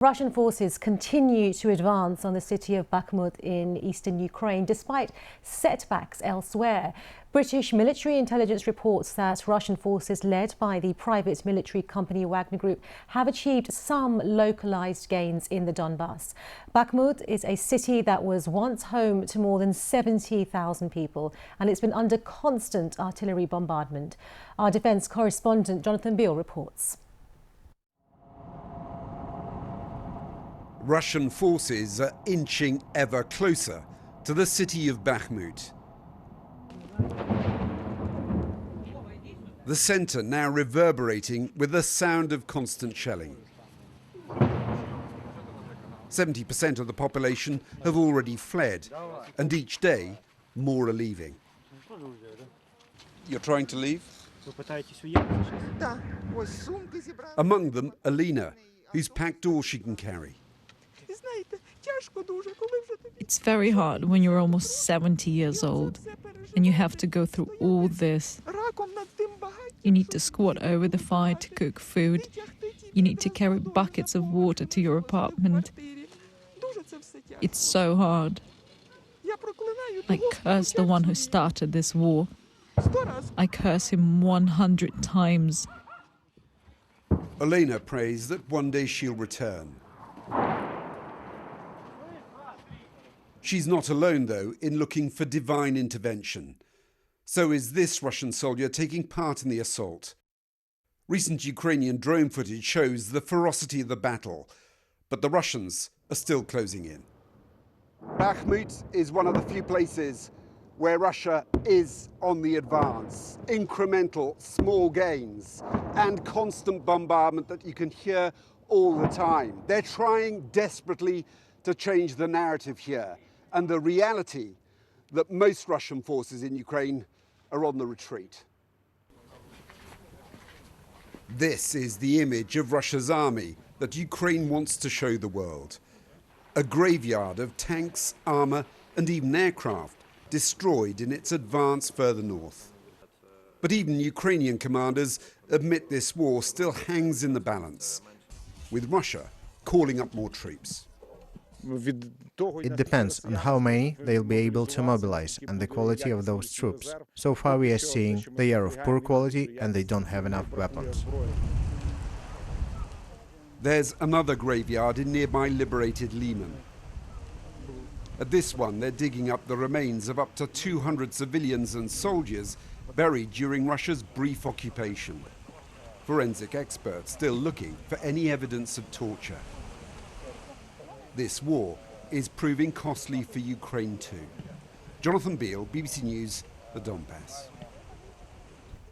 Russian forces continue to advance on the city of Bakhmut in eastern Ukraine, despite setbacks elsewhere. British military intelligence reports that Russian forces led by the private military company Wagner Group have achieved some localized gains in the Donbas. Bakhmut is a city that was once home to more than 70,000 people, and it's been under constant artillery bombardment. Our defence correspondent Jonathan Beale reports. Russian forces are inching ever closer to the city of Bakhmut. The centre now reverberating with the sound of constant shelling. 70% of the population have already fled, and each day more are leaving. You're trying to leave? Among them, Alina, who's packed all she can carry. It's very hard when you're almost 70 years old and you have to go through all this. You need to squat over the fire to cook food. You need to carry buckets of water to your apartment. It's so hard. I curse the one who started this war. I curse him 100 times. Elena prays that one day she'll return. She's not alone, though, in looking for divine intervention. So is this Russian soldier taking part in the assault. Recent Ukrainian drone footage shows the ferocity of the battle, but the Russians are still closing in. Bakhmut is one of the few places where Russia is on the advance. Incremental, small gains and constant bombardment that you can hear all the time. They're trying desperately to change the narrative here and the reality that most Russian forces in Ukraine are on the retreat. This is the image of Russia's army that Ukraine wants to show the world. A graveyard of tanks, armour and even aircraft destroyed in its advance further north. But even Ukrainian commanders admit this war still hangs in the balance, with Russia calling up more troops. It depends on how many they'll be able to mobilize and the quality of those troops. So far we are seeing they are of poor quality and they don't have enough weapons. There's another graveyard in nearby liberated Liman. At this one, they're digging up the remains of up to 200 civilians and soldiers buried during Russia's brief occupation. Forensic experts still looking for any evidence of torture. This war is proving costly for Ukraine too. Jonathan Beale, BBC News, the Donbas.